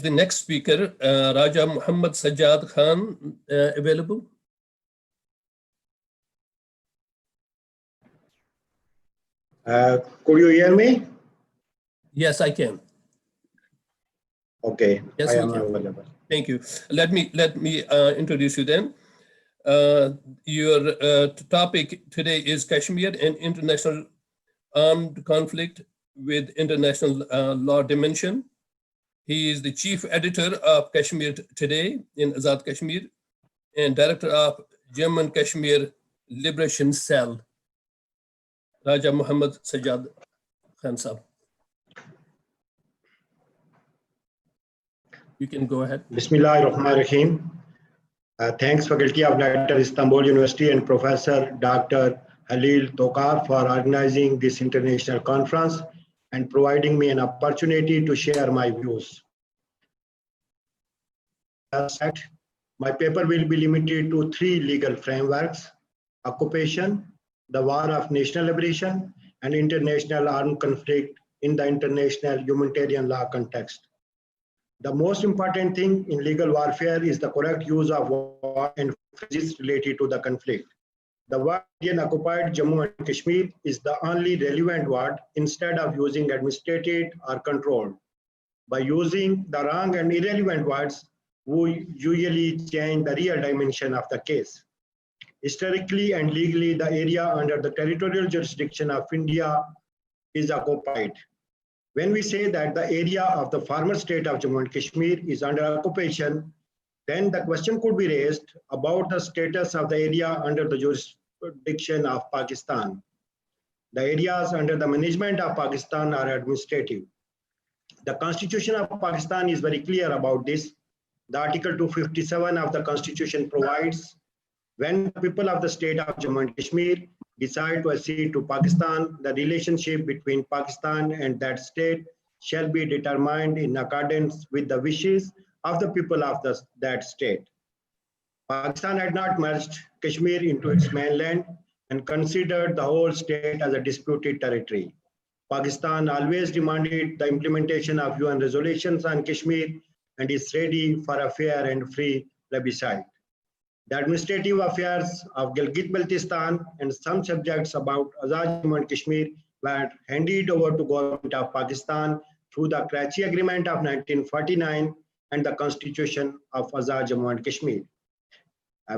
the next speaker, Raja Muhammad Sajjad Khan, available? Could you hear me? Yes, I can. Okay, yes, I am available. Thank you. Let me introduce you then. Your topic today is Kashmir and international armed conflict with international law dimension. He is the chief editor of Kashmir Today in Azad Kashmir and director of Jammu and Kashmir Liberation Cell. Raja Muhammad Sajjad Khan Sahab. You can go ahead. Bismillahirrahmanirrahim. Thanks Faculty of Letters, Istanbul University and Professor Dr. Halil Tokar for organizing this international conference and providing me an opportunity to share my views. As said, my paper will be limited to 3 legal frameworks: occupation, the war of national liberation, and international armed conflict in the international humanitarian law context. The most important thing in legal warfare is the correct use of war and phrases related to the conflict. The word Indian occupied Jammu and Kashmir is the only relevant word instead of using administrated or controlled. By using the wrong and irrelevant words, we usually change the real dimension of the case. Historically and legally, the area under the territorial jurisdiction of India is occupied. When we say that the area of the former state of Jammu and Kashmir is under occupation, then the question could be raised about the status of the area under the jurisdiction of Pakistan. The areas under the management of Pakistan are administrative. The Constitution of Pakistan is very clear about this. The Article 257 of the Constitution provides, when the people of the state of Jammu and Kashmir decide to accede to Pakistan, the relationship between Pakistan and that state shall be determined in accordance with the wishes of the people of that state. Pakistan had not merged Kashmir into its mainland and considered the whole state as a disputed territory. Pakistan always demanded the implementation of UN resolutions on Kashmir and is ready for a fair and free plebiscite. The administrative affairs of Gilgit-Baltistan and some subjects about Azad Jammu and Kashmir were handed over to government of Pakistan through the Karachi Agreement of 1949 and the Constitution of Azad Jammu and Kashmir.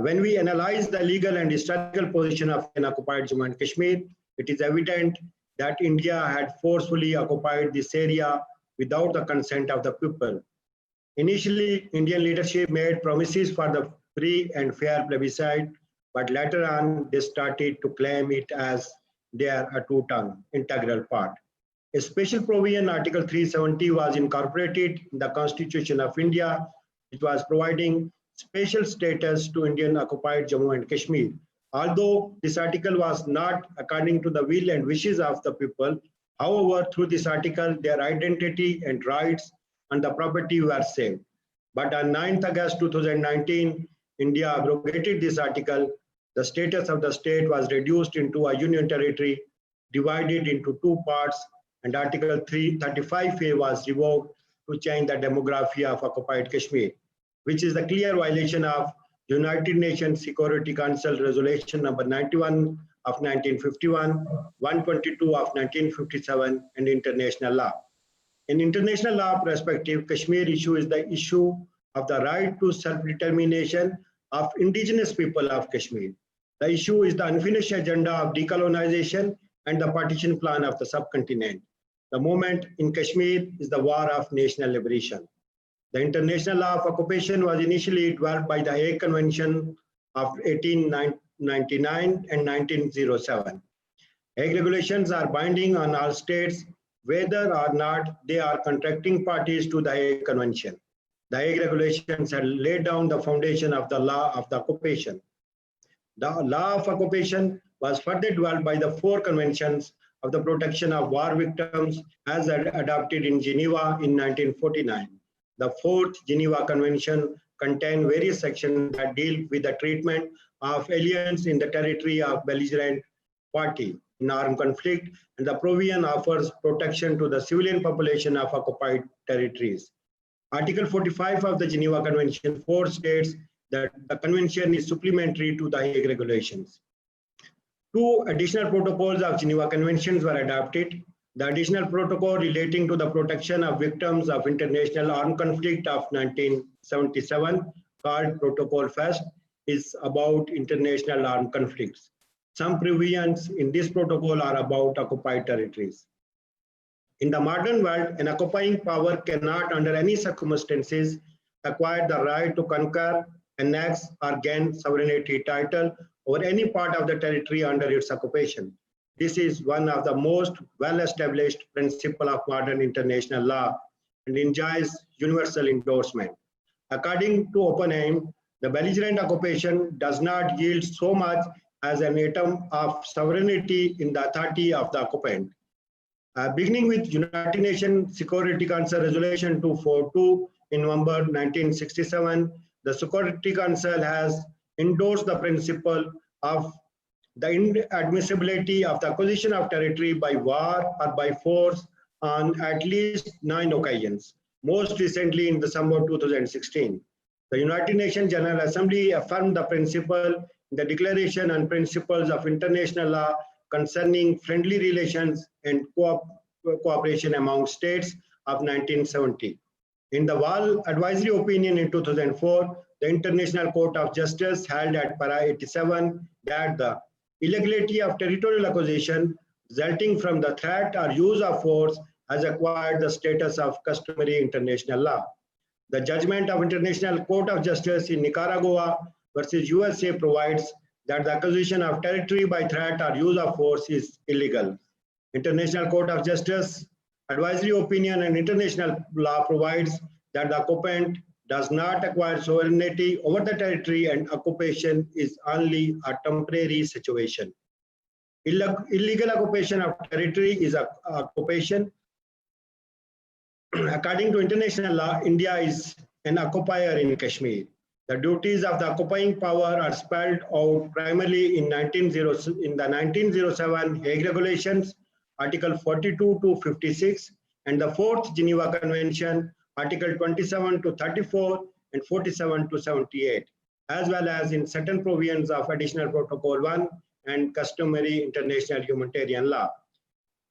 When we analyze the legal and historical position of occupied Jammu and Kashmir, it is evident that India had forcefully occupied this area without the consent of the people. Initially, Indian leadership made promises for the free and fair plebiscite, but later on they started to claim it as their integral part. A special provision, Article 370, was incorporated in the Constitution of India, which was providing special status to Indian occupied Jammu and Kashmir. Although this article was not according to the will and wishes of the people, however, through this article, their identity and rights and the property were saved. But on 9th August 2019, India abrogated this article. The status of the state was reduced into a union territory, divided into 2 parts, and Article 335A was revoked to change the demography of occupied Kashmir, which is a clear violation of United Nations Security Council Resolution number 91 of 1951, 122 of 1957, and international law. In international law perspective, Kashmir issue is the issue of the right to self-determination of indigenous people of Kashmir. The issue is the unfinished agenda of decolonization and the partition plan of the subcontinent. The moment in Kashmir is the war of national liberation. The international law of occupation was initially developed by the Hague Convention of 1899 and 1907. Hague regulations are binding on all states, whether or not they are contracting parties to the Hague Convention. The Hague regulations had laid down the foundation of the law of the occupation. The law of occupation was further developed by the 4 conventions of the protection of war victims as adopted in Geneva in 1949. The 4th Geneva Convention contained various sections that deal with the treatment of aliens in the territory of belligerent party in armed conflict, and the provision offers protection to the civilian population of occupied territories. Article 45 of the Geneva Convention 4 states that the convention is supplementary to the Hague regulations. 2 additional protocols of Geneva Conventions were adopted. The additional protocol relating to the protection of victims of international armed conflict of 1977, called Protocol First, is about international armed conflicts. Some provisions in this protocol are about occupied territories. In the modern world, an occupying power cannot, under any circumstances, acquire the right to conquer, annex, or gain sovereignty title over any part of the territory under its occupation. This is one of the most well-established principles of modern international law and enjoys universal endorsement. According to Oppenheim, the belligerent occupation does not yield so much as an atom of sovereignty in the authority of the occupant. Beginning with United Nations Security Council Resolution 242 in November 1967, the Security Council has endorsed the principle of the inadmissibility of the acquisition of territory by war or by force on at least 9 occasions, most recently in December 2016. The United Nations General Assembly affirmed the principle in the Declaration on Principles of International Law concerning friendly relations and cooperation among states of 1970. In the Wall Advisory Opinion in 2004, the International Court of Justice held at para 87 that the illegality of territorial acquisition resulting from the threat or use of force has acquired the status of customary international law. The judgment of International Court of Justice in Nicaragua versus USA provides that the acquisition of territory by threat or use of force is illegal. International Court of Justice Advisory Opinion and international law provides that the occupant does not acquire sovereignty over the territory and occupation is only a temporary situation. Illegal occupation of territory is an occupation. According to international law, India is an occupier in Kashmir. The duties of the occupying power are spelled out primarily in the 1907 Hague Regulations, Article 42 to 56, and the 4th Geneva Convention, Article 27 to 34 and 47 to 78, as well as in certain provisions of Additional Protocol 1 and customary international humanitarian law.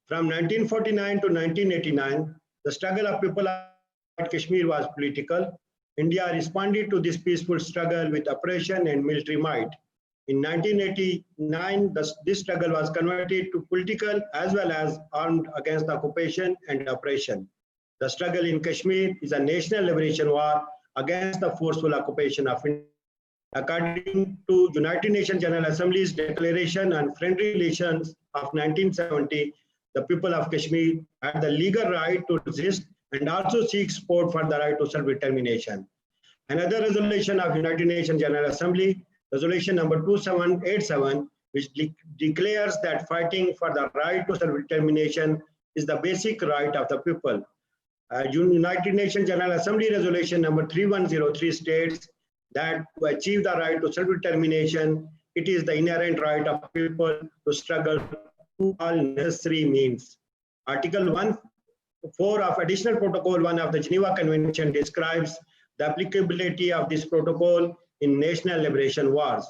From 1949 to 1989, the struggle of people of Kashmir was political. India responded to this peaceful struggle with oppression and military might. In 1989, this struggle was converted to political as well as armed against the occupation and oppression. The struggle in Kashmir is a national liberation war against the forceful occupation of India. According to United Nations General Assembly's Declaration on Friendly Relations of 1970, the people of Kashmir had the legal right to resist and also seek support for the right to self-determination. Another resolution of United Nations General Assembly, Resolution number 2787, which declares that fighting for the right to self-determination is the basic right of the people. United Nations General Assembly Resolution number 3103 states that to achieve the right to self-determination, it is the inherent right of people to struggle through all necessary means. Article 1.4 of Additional Protocol 1 of the Geneva Convention describes the applicability of this protocol in national liberation wars.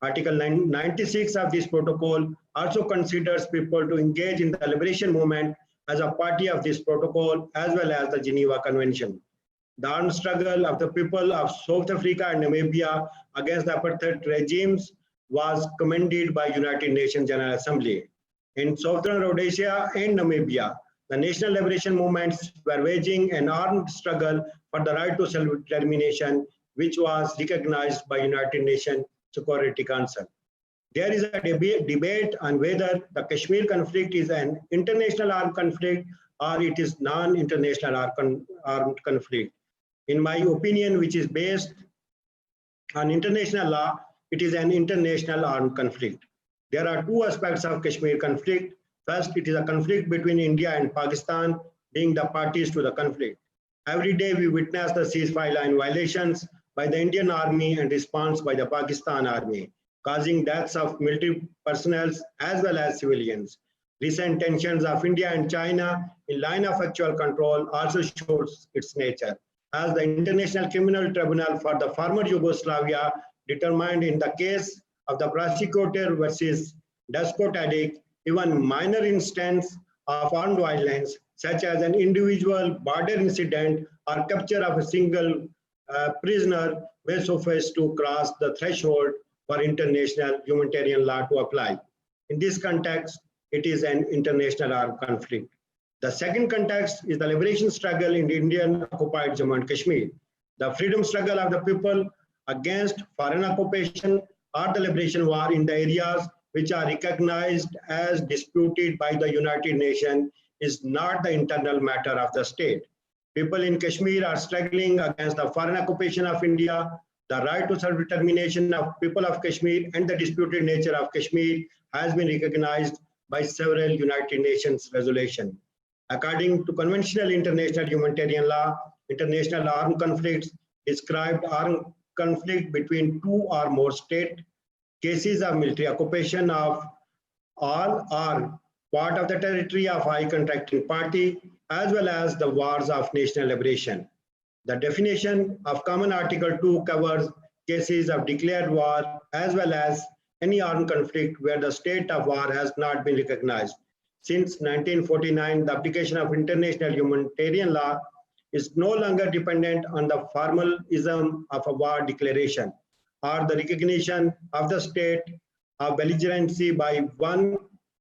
Article 96 of this protocol also considers people to engage in the liberation movement as a party of this protocol as well as the Geneva Convention. The armed struggle of the people of South Africa and Namibia against the apartheid regimes was commended by United Nations General Assembly. In Southern Rhodesia and Namibia, the national liberation movements were waging an armed struggle for the right to self-determination, which was recognized by United Nations Security Council. There is a debate on whether the Kashmir conflict is an international armed conflict or it is non-international armed conflict. In my opinion, which is based on international law, it is an international armed conflict. There are two aspects of Kashmir conflict. First, it is a conflict between India and Pakistan being the parties to the conflict. Every day we witness the ceasefire line violations by the Indian Army and response by the Pakistan Army, causing deaths of military personnel as well as civilians. Recent tensions of India and China in line of actual control also shows its nature. as the International Criminal Tribunal for the former Yugoslavia determined in the case of the prosecutor versus Daško Tadić, even minor instance of armed violence, such as an individual border incident or capture of a single prisoner, may suffice to cross the threshold for international humanitarian law to apply. In this context, it is an international armed conflict. The second context is the liberation struggle in the Indian occupied Jammu and Kashmir. The freedom struggle of the people against foreign occupation or the liberation war in the areas which are recognized as disputed by the United Nations is not the internal matter of the state. People in Kashmir are struggling against the foreign occupation of India. The right to self-determination of people of Kashmir and the disputed nature of Kashmir has been recognized by several United Nations resolutions. According to conventional international humanitarian law, international armed conflicts described armed conflict between two or more states. Cases of military occupation of all or part of the territory of a contracting party, as well as the wars of national liberation. The definition of Common Article 2 covers cases of declared war as well as any armed conflict where the state of war has not been recognized. Since 1949, the application of international humanitarian law is no longer dependent on the formalism of a war declaration or the recognition of the state of belligerency by one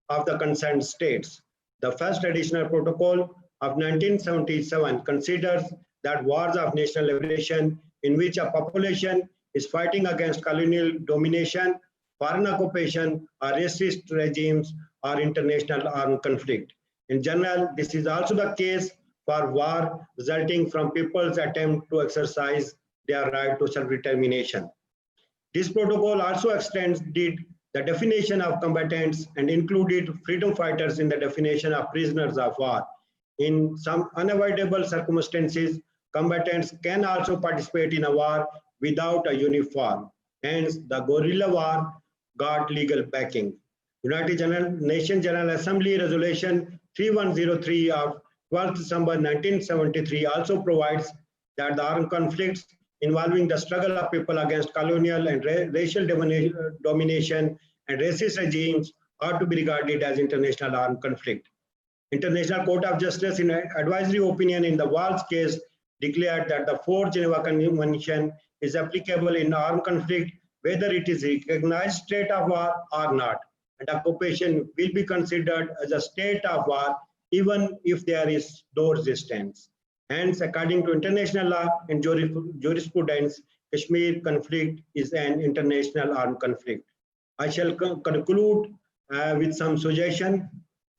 of the concerned states. The first additional protocol of 1977 considers that wars of national liberation in which a population is fighting against colonial domination, foreign occupation, or racist regimes or international armed conflict. In general, this is also the case for war resulting from people's attempt to exercise their right to self-determination. This protocol also extends the definition of combatants and included freedom fighters in the definition of prisoners of war. In some unavoidable circumstances, combatants can also participate in a war without a uniform. Hence, the guerrilla war got legal backing. United Nations General Assembly Resolution 3103 of 12 December 1973 also provides that the armed conflicts involving the struggle of people against colonial and racial domination and racist regimes are to be regarded as international armed conflict. International Court of Justice, in an advisory opinion in the Walz case, declared that the 4th Geneva Convention is applicable in armed conflict whether it is a recognized state of war or not, and occupation will be considered as a state of war even if there is no resistance. Hence, according to international law and jurisprudence, Kashmir conflict is an international armed conflict. I shall conclude with some suggestion.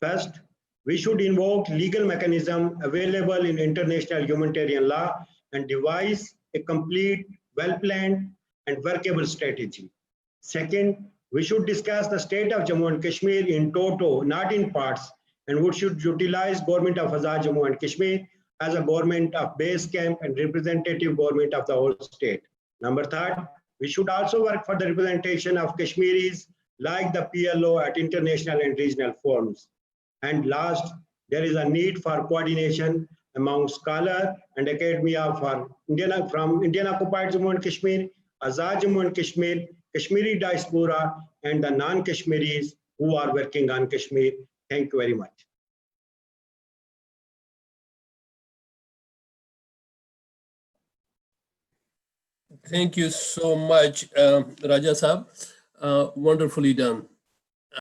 First, we should invoke legal mechanism available in international humanitarian law and devise a complete, well-planned and workable strategy. Second, we should discuss the state of Jammu and Kashmir in toto, not in parts, and we should utilize Government of Azad Jammu and Kashmir as a government of base camp and representative government of the whole state. Number third, we should also work for the representation of Kashmiris like the PLO at international and regional forums. And last, there is a need for coordination among scholars and academia from Indian occupied Jammu and Kashmir, Azad Jammu and Kashmir, Kashmiri diaspora, and the non-Kashmiris who are working on Kashmir. Thank you very much. Thank you so much, Raja Saab. Wonderfully done.